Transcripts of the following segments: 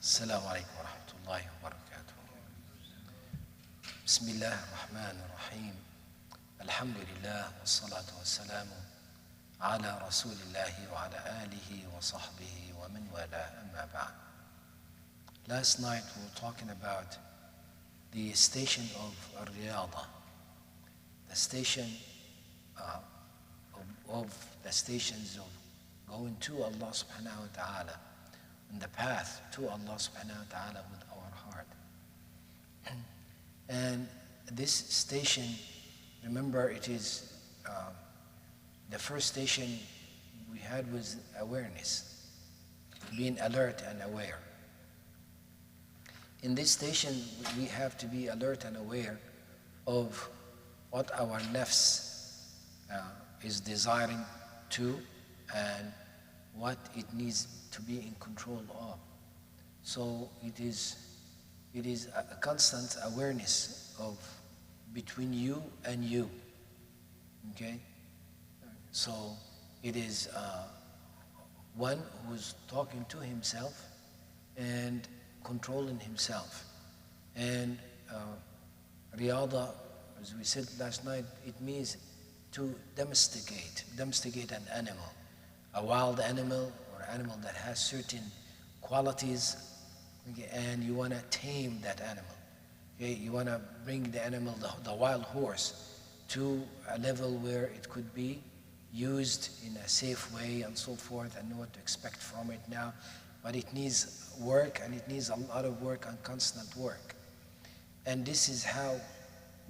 السلام عليكم ورحمة الله وبركاته. بسم الله الرحمن الرحيم. الحمد لله والصلاة والسلام على رسول الله وعلى آله وصحبه ومن والاه أما بعد. Last night we were talking about the station of Riyadh, the station of the stations of going to Allah subhanahu wa ta'ala, and the path to Allah subhanahu wa ta'ala with our heart. And this station, remember, it is the first station we had was awareness, being alert and aware. In this station, we have to be alert and aware of what our nafs is desiring to and what it needs to be in control of. So it is a constant awareness of between you and you. Okay? So it is one who's talking to himself and controlling himself. And riyada, as we said last night, it means to domesticate an animal, a wild animal or animal that has certain qualities, okay, and you want to tame that animal. Okay? You want to bring the animal, the wild horse, to a level where it could be used in a safe way and so forth, and know what to expect from it now. But it needs work, and it needs a lot of work and constant work. And this is how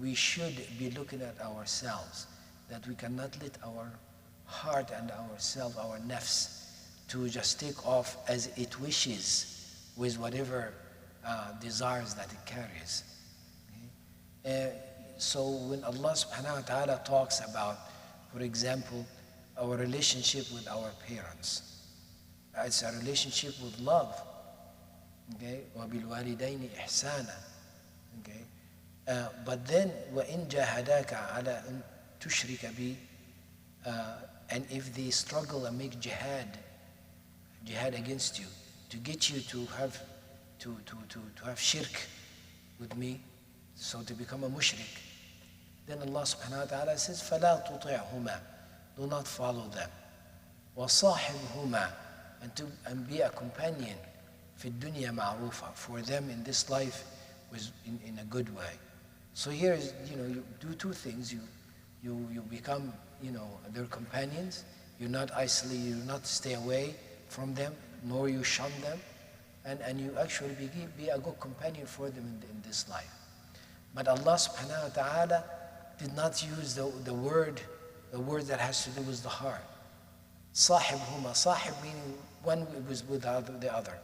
we should be looking at ourselves, that we cannot let our heart and ourself, our nafs, to just take off as it wishes with whatever desires that it carries. Okay? So when Allah subhanahu wa ta'ala talks about, for example, our relationship with our parents, it's a relationship with love. Okay? وَبِالْوَالِدَيْنِ إِحْسَانًا. Okay? But then وَإِنْ جَاهَدَاكَ عَلَىٰ أَن تُشْرِكَ بِي, and if they struggle and make jihad against you, to get you to have shirk with me, so to become a mushrik, then Allah subhanahu wa ta'ala says, فَلَا تُطِعْهُمَا, do not follow them. وَصَاحِبْهُمَا, and be a companion, فِي الدُّنْيَا مَعْرُوفًا, for them in this life in a good way. So here is, you do two things. You become, their companions. You're not isolated, you do not stay away from them, nor you shun them, and you actually be a good companion for them in this life. But Allah subhanahu wa ta'ala did not use the word that has to do with the heart. Sahibhuma, sahib meaning one was without the other.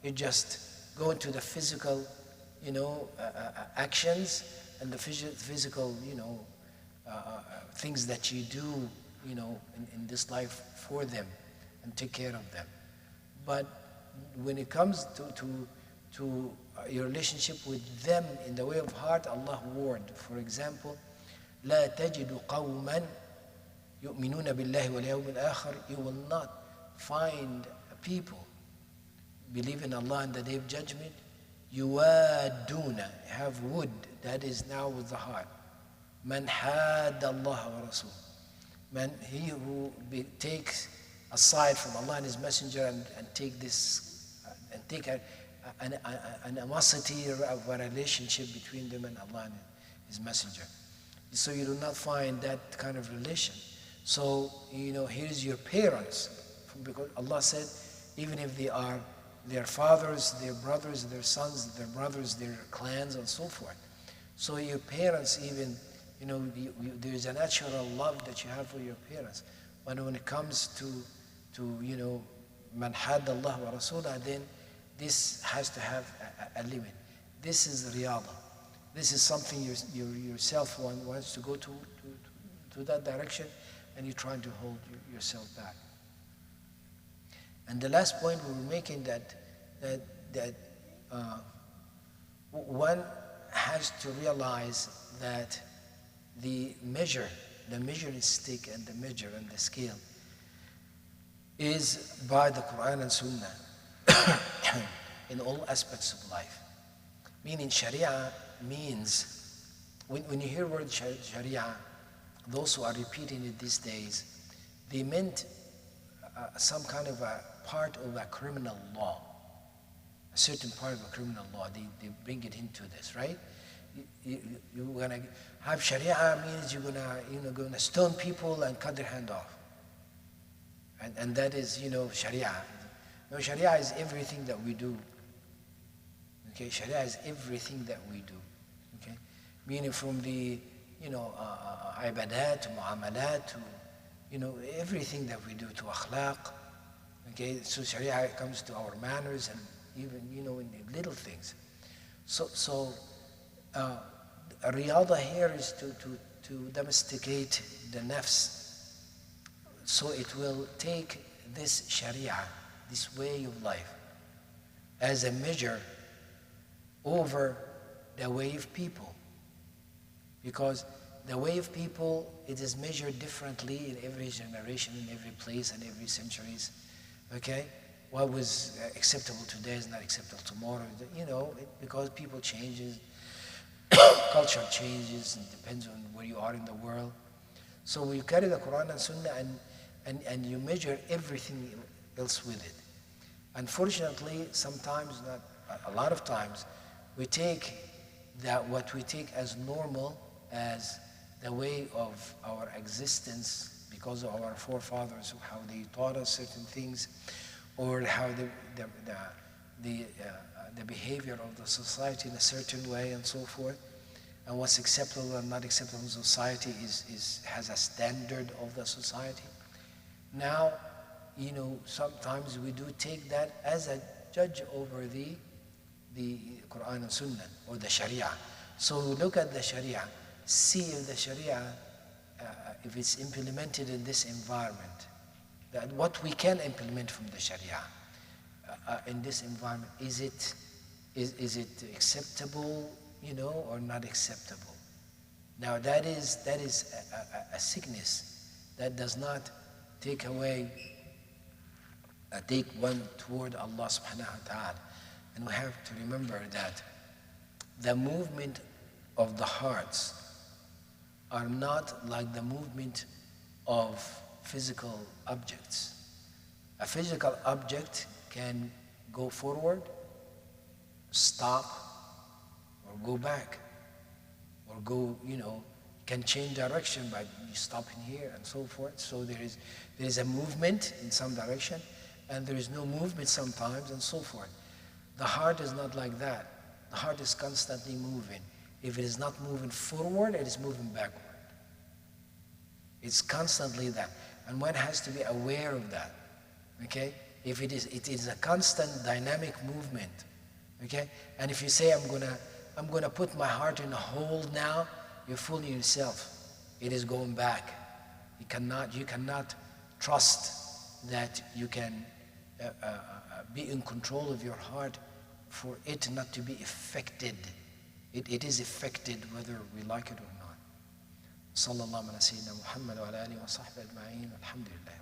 You just go into the physical, actions and the physical, things that you do, in this life for them and take care of them. But when it comes to your relationship with them in the way of heart, Allah warned. For example, لا تجد قوما يؤمنون بالله واليوم الآخر, you will not find people believe in Allah and the Day of Judgment, يوادون, have wood, that is now with the heart, من حاد الله ورسوله, he who takes aside from Allah and His Messenger and take this, and take an animosity of a relationship between them and Allah and His Messenger. So you do not find that kind of relation. So, here's your parents, because Allah said, even if they are their fathers, their brothers, their sons, their brothers, their clans, and so forth. So your parents even, there's a natural love that you have for your parents. But when it comes to man had Allah wa Rasulah, then this has to have a limit. This is riyada. This is something yourself wants to go to that direction, and you're trying to hold yourself back. And the last point we were making, that one has to realize that the measuring stick and the measure and the scale is by the Quran and Sunnah. in all aspects of life. Meaning Sharia means, when you hear the word Sharia, those who are repeating it these days, they meant some kind of a part of a criminal law, a certain part of a criminal law. They bring it into this, right? You're gonna have Sharia means you're gonna stone people and cut their hand off, and that is Sharia. No, Sharia is everything that we do. Okay, Sharia is everything that we do. Okay, meaning from the ibadat to muamalat to everything that we do, to akhlaq. Okay, so Sharia comes to our manners and even in the little things. So riyada here is to domesticate the nafs, so it will take this Sharia, this way of life, as a measure over the way of people. Because the way of people, it is measured differently in every generation, in every place, and every centuries. Okay? What was acceptable today is not acceptable tomorrow. Because people changes, culture changes, and depends on where you are in the world. So we carry the Quran and Sunnah and you measure everything else with it. Unfortunately, sometimes, not a lot of times, we take what we take as normal, as the way of our existence because of our forefathers, how they taught us certain things, or how the behavior of the society in a certain way and so forth. And what's acceptable and not acceptable in society has a standard of the society. Now, sometimes we do take that as a judge over the Quran and Sunnah or the Sharia. So we look at the Sharia, see if the Sharia, if it's implemented in this environment, that what we can implement from the Sharia in this environment, is it acceptable, or not acceptable? Now that is a sickness that does not take one toward Allah subhanahu wa ta'ala. And we have to remember that the movement of the hearts are not like the movement of physical objects. A physical object can go forward, stop, or go back, or go, can change direction by stopping here and so forth. So there is a movement in some direction, and there is no movement sometimes, and so forth. The heart is not like that. The heart is constantly moving. If it is not moving forward, it is moving backward. It's constantly that. And one has to be aware of that. Okay? If it is a constant dynamic movement. Okay? And if you say, I'm gonna put my heart in a hold now, you're fooling yourself. It is going back. You cannot trust that you can be in control of your heart for it not to be affected. It is affected whether we like it or not. Sallallahu ala sayyidina Muhammad wa ala alihi wa sahbihi ajma'in. Alhamdulillah.